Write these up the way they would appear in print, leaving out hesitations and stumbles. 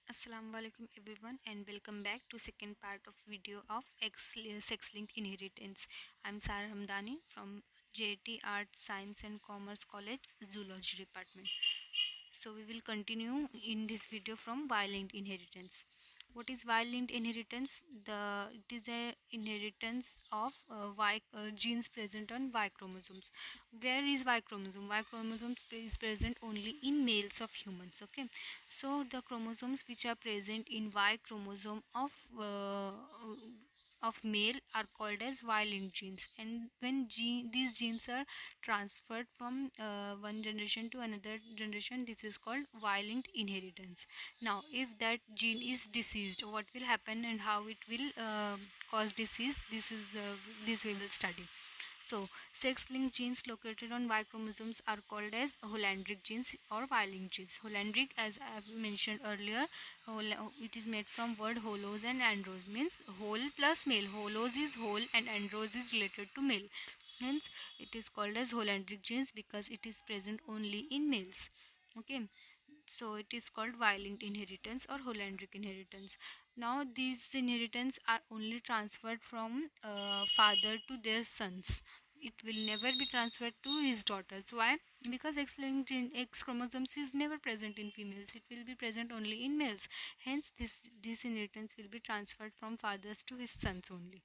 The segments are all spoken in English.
Assalamualaikum everyone and welcome back to second part of video of sex-linked inheritance. I'm Sara Hamdani from J.A.T Arts, Science and Commerce College Zoology Department. So we will continue in this video from violent inheritance. What is violent inheritance? It is a inheritance of genes present on Y chromosomes. Where is Y chromosome? Y chromosome is present only in males of humans. Okay, so the chromosomes which are present in Y chromosome of male are called as Y-linked genes, and when these genes are transferred from one generation to another generation, this is called Y-linked inheritance. Now if that gene is diseased, what will happen and how it will cause disease, this we will study. So, sex-linked genes located on Y chromosomes are called as Hollandric genes or Y-linked genes. Hollandric, as I have mentioned earlier, it is made from word holos and andros, means whole plus male. Holos is whole and andros is related to male. Hence, it is called as Hollandric genes because it is present only in males. Okay, so it is called Y-linked inheritance or Hollandric inheritance. Now these inheritance are only transferred from father to their sons. It will never be transferred to his daughters. Why? Because X-linked X chromosomes is never present in females. It will be present only in males. Hence this inheritance will be transferred from fathers to his sons only.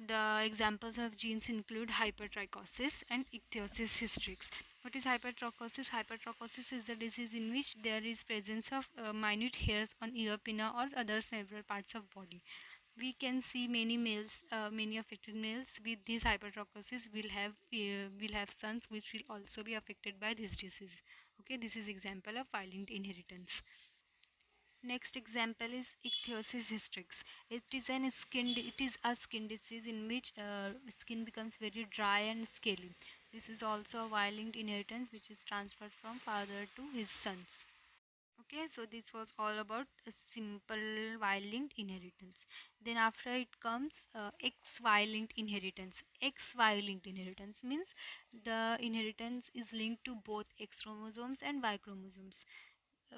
The examples of genes include hypertrichosis and ichthyosis hystrix. What is hypertrichosis? Hypertrichosis is the disease in which there is presence of minute hairs on ear, pinna or other several parts of body. We can see many males, many affected males with this hypertrichosis will have sons which will also be affected by this disease. Okay, this is example of violent inheritance. Next example is ichthyosis hystrix. It is a skin disease in which skin becomes very dry and scaly. This is also a violent inheritance which is transferred from father to his sons. Okay, so this was all about a simple Y-linked inheritance. Then after it comes X-Y-linked inheritance. X-Y-linked inheritance means the inheritance is linked to both X chromosomes and Y chromosomes.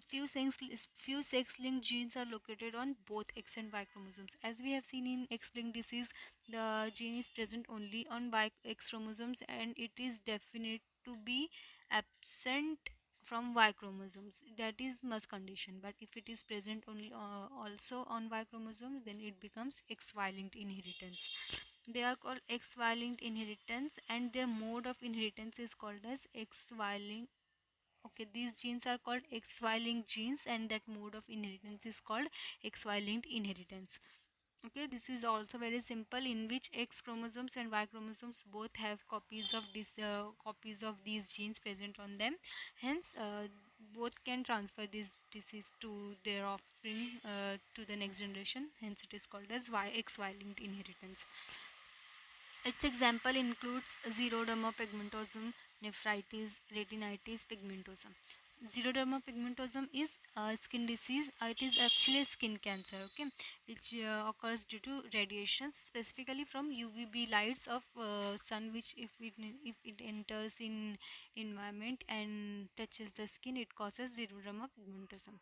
Few sex-linked genes are located on both X and Y chromosomes. As we have seen in X-linked disease, the gene is present only on X chromosomes and it is definite to be absent from Y chromosomes. That is must condition. But if it is present only also on Y chromosomes, then it becomes XY-linked inheritance. They are called XY-linked inheritance, and their mode of inheritance is called as XY-linked. Okay, these genes are called XY linked genes, and that mode of inheritance is called XY linked inheritance. Okay, this is also very simple, in which X chromosomes and Y chromosomes both have copies of these genes present on them. Hence, both can transfer this disease to their offspring, to the next generation. Hence, it is called as XY linked inheritance. Its example includes xeroderma pigmentosum, nephritis, retinitis pigmentosum. Xeroderma pigmentosum is a skin disease. It is actually a skin cancer, okay, which occurs due to radiation, specifically from UVB lights of sun, which if it enters in environment and touches the skin, it causes xeroderma pigmentosum.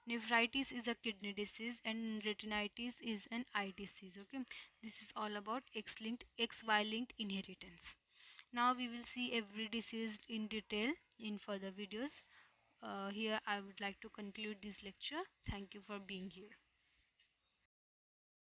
Nephritis is a kidney disease and retinitis is an eye disease. Okay, this is all about X-linked, XY-linked inheritance. Now we will see every disease in detail in further videos. Here I would like to conclude this lecture. Thank you for being here.